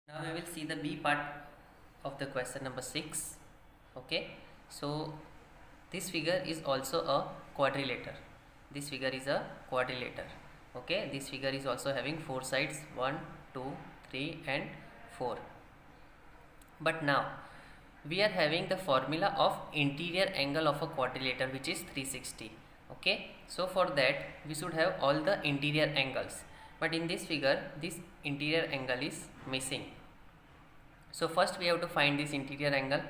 Now we will see the B part of the question number 6. Okay, so this figure is also a quadrilateral. This figure is a quadrilateral. Okay, this figure is also having four sides 1, 2, 3 and 4. But now we are having the formula of interior angle of a quadrilateral, which is 360. Okay, so for that we should have all the interior angles, but in this figure this interior angle is missing. So first we have to find this interior angle.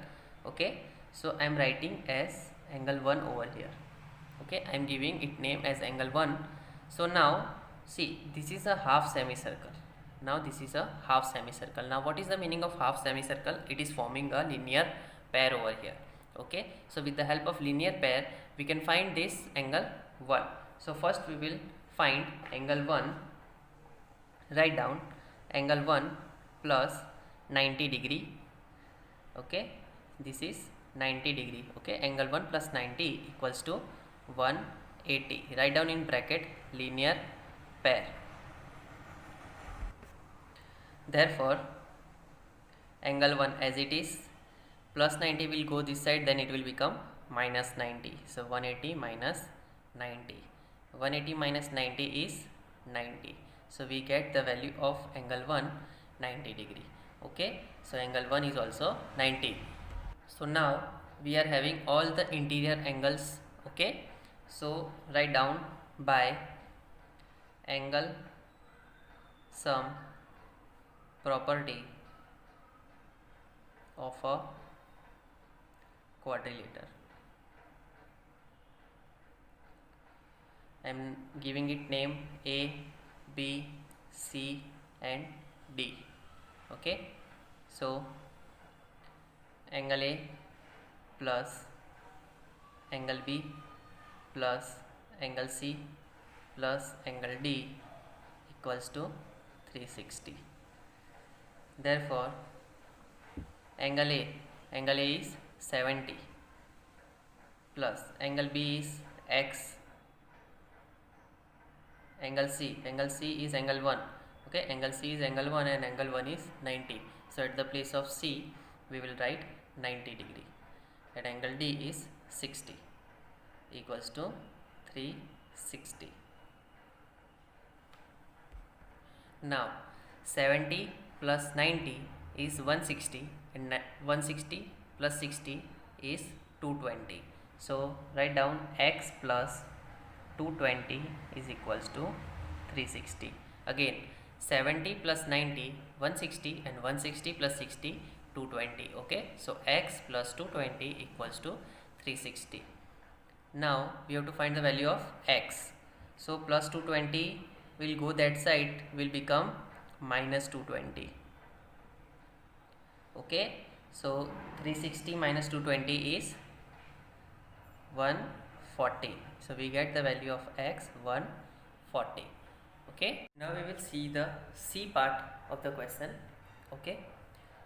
Okay, so I am writing as angle 1 over here. Okay, I am giving it name as angle 1. So now see, this is a half semicircle. Now this is a half semicircle. Now what is the meaning of half semicircle? It is forming a linear pair over here. Okay, so with the help of linear pair we can find this angle 1. So first we will find angle 1. Write down angle 1 plus 90 degree. Okay, this is 90 degree. Okay, angle 1 plus 90 equals to 180. Write down in bracket linear pair. Therefore angle 1 as it is, plus 90 will go this side, then it will become minus 90. So 180 minus 90. 180 minus 90 is 90. So we get the value of angle 1 90 degree. Okay, so angle 1 is also 90. So now we are having all the interior angles. Okay, so write down by angle sum property of a quadrilateral. I am giving it name A, B, C and D. Okay, so angle A plus angle B plus angle C plus angle D equals to 360. Therefore angle A is 70 plus angle B is X, angle C is angle 1. Okay, angle C is angle 1 and angle 1 is 90. So at the place of C we will write 90 degree, and angle D is 60 equals to 360. Now 70 plus 90 is 160 and 160 plus 60 is 220. So write down X plus 220 is equals to 360. Again 70 plus 90 160 and 160 plus 60 220. Okay, so X plus 220 equals to 360. Now we have to find the value of X. So plus 220 will go that side, will become minus 220. Okay, so 360 minus 220 is 140. So we get the value of X 140. Okay, now we will see the C part of the question. Okay,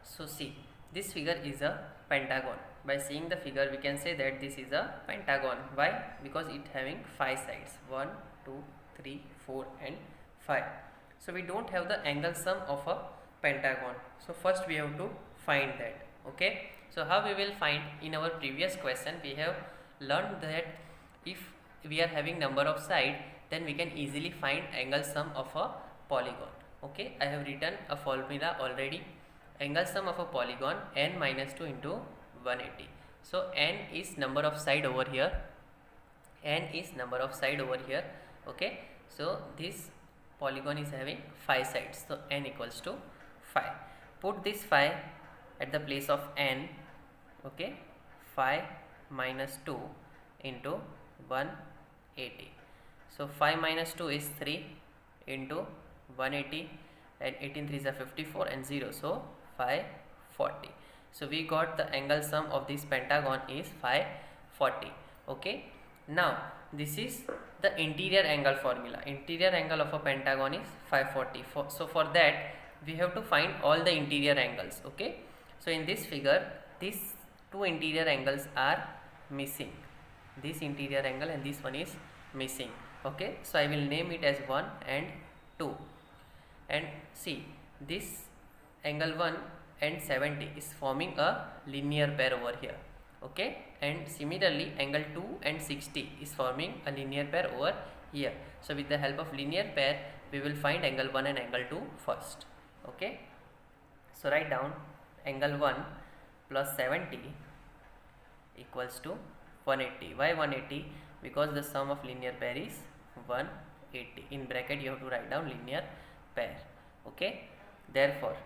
so see, this figure is a pentagon. By seeing the figure we can say that this is a pentagon. Why? Because it having 5 sides 1, 2, 3, 4 and 5. So we don't have the angle sum of a pentagon. So first we have to find that. Okay, so how we will find? In our previous question we have learned that if we are having number of side, then we can easily find angle sum of a polygon. Okay, I have written a formula already. Angle sum of a polygon n minus 2 into 180. So n is number of side over here. N is number of side over here. Okay, so this polygon is having 5 sides. So n equals to 5. Put this 5 at the place of n. Okay, 5 minus 2 into 180. So 5 minus 2 is 3 into 180, and 18 3 is a 54 and 0, so 540. So we got the angle sum of this pentagon is 540. Okay, now this is the interior angle formula. Interior angle of a pentagon is 540. So for that we have to find all the interior angles. Okay, so in this figure these two interior angles are missing. This interior angle and this one is missing. Okay, so I will name it as 1 and 2. And see, this angle 1 and 70 is forming a linear pair over here. Okay, and similarly angle 2 and 60 is forming a linear pair over here. So with the help of linear pair we will find angle 1 and angle 2 first. Okay, so write down angle 1 plus 70 equals to 180. Why 180? Because the sum of linear pair is 180. In bracket you have to write down linear pair. Okay, therefore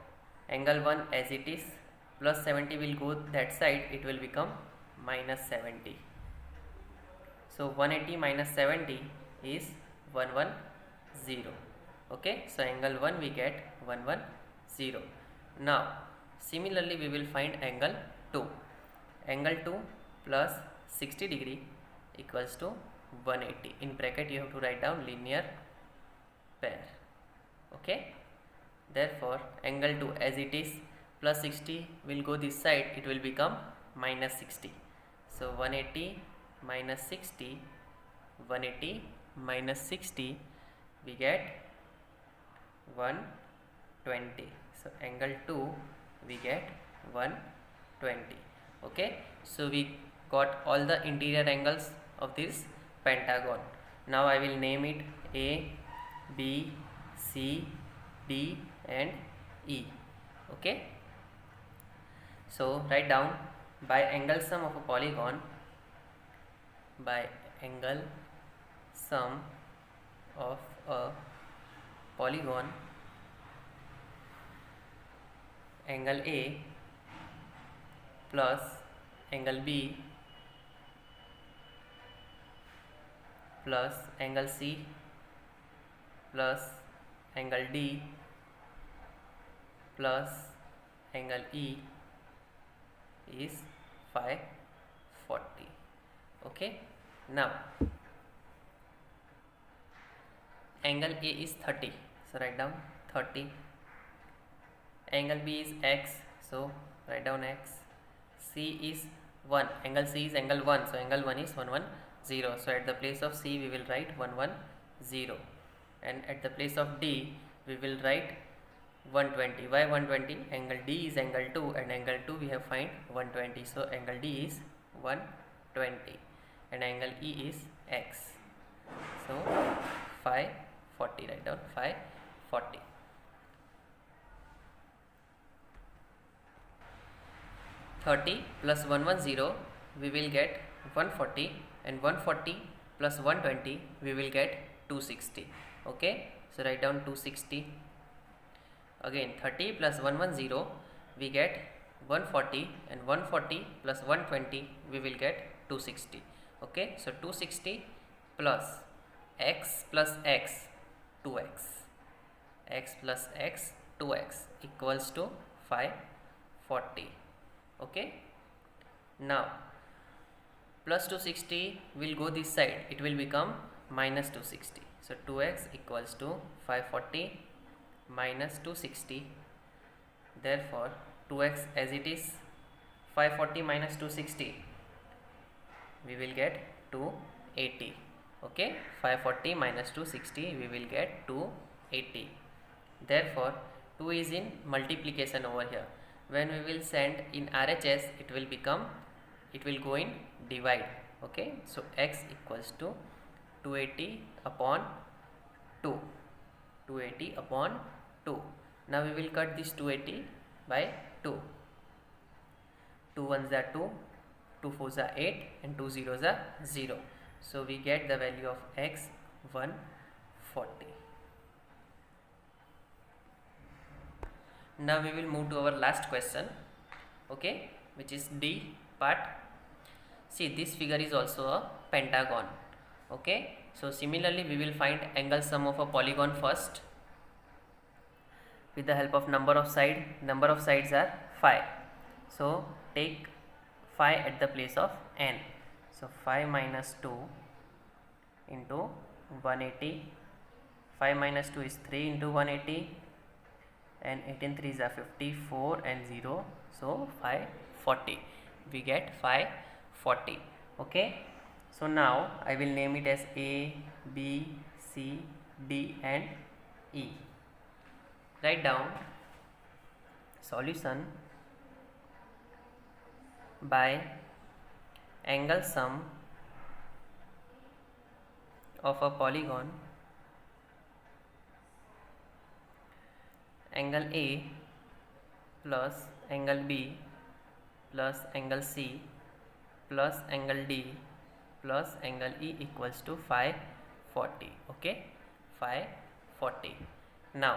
angle 1 as it is, plus 70 will go that side, it will become minus 70. So 180 minus 70 is 110. Okay, so angle 1 we get 110. Now similarly we will find angle 2. Angle 2 plus 60 degree equals to 180. In bracket you have to write down linear pair. Okay, therefore angle 2 as it is, plus 60 will go this side, it will become minus 60. So 180 minus 60, 180 minus 60, we get 120. So angle 2 we get 120. Okay, so we got all the interior angles of this pentagon. Now I will name it A, B, C, D and E. Okay, so write down by angle sum of a polygon, by angle sum of a polygon, angle A plus angle B plus angle C plus angle D plus angle E is 540. Okay, now angle A is 30, so write down 30. Angle B is X, so write down X. C is 1, angle C is angle 1, so angle 1 is 110. So at the place of C we will write 110, and at the place of D we will write 120. Why 120? Angle D is angle 2 and angle 2 we have find 120. So angle D is 120 and angle E is X. So 540, write down 540. Plus 110 we will get 140, and 140 plus 120 we will get 260. Okay, so write down 260. Again 30 plus 110 we get 140, and 140 plus 120 we will get 260. Okay, so 260 plus x plus x, 2x, x plus x, 2x equals to 540. Okay, now plus 260 will go this side, it will become minus 260. So 2x equals to 540 minus 260. Therefore 2x as it is, 540 minus 260 we will get 280. Okay, 540 minus 260 we will get 280. Therefore 2 is in multiplication over here. When we will send in RHS, it will go in divide. Okay, so x equals to 280 upon 2, 280 upon 2. Now we will cut this 280 by 2. 2 ones are 2, 2 fours are 8 and 2 zeros are 0. So we get the value of x 140. Now we will move to our last question, okay, which is D part. See, this figure is also a pentagon. Okay, so similarly we will find angle sum of a polygon first with the help of number of sides are 5. So take 5 at the place of n. So 5 minus 2 into 180. 5 minus 2 is 3 into 180, and 18 3s are 54 and 0, so 540. We get 540. Okay, so now I will name it as A, B, C, D and E. Write down solution by angle sum of a polygon angle A plus angle B plus angle C plus angle D plus angle E equals to phi 40. Okay, phi 40. Now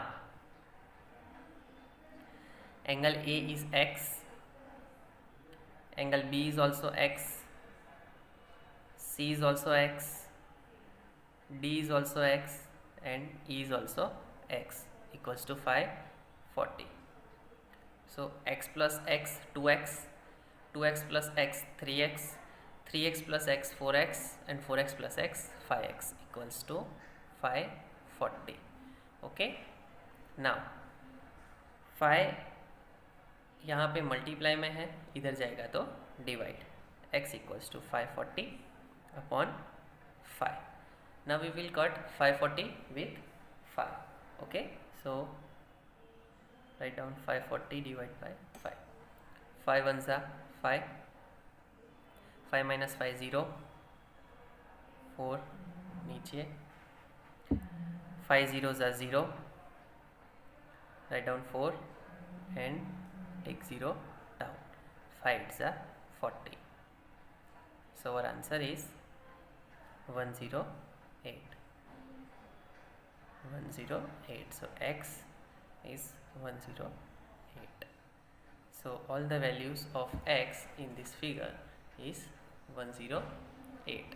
angle A is x, angle B is also x, C is also x, D is also x, and E is also x, equals to phi 40. So x plus x 2x, 2x plus x 3x, 3x plus x 4x, and 4x plus x 5x equals to phi 40. Okay, now phi यहाँ पे multiply में है, इधर जाएगा तो divide, x equals to 540 upon 5. Now we will cut 540 with 5. Okay, so write down 540 divided by 5. 5 ones are 5, 5 minus 5 0, 4 नीचे, 5 zeros are 0, write down 4 and take 0 down, 5 is 40. So our answer is 108. 108. So x is 108. So all the values of x in this figure is 108.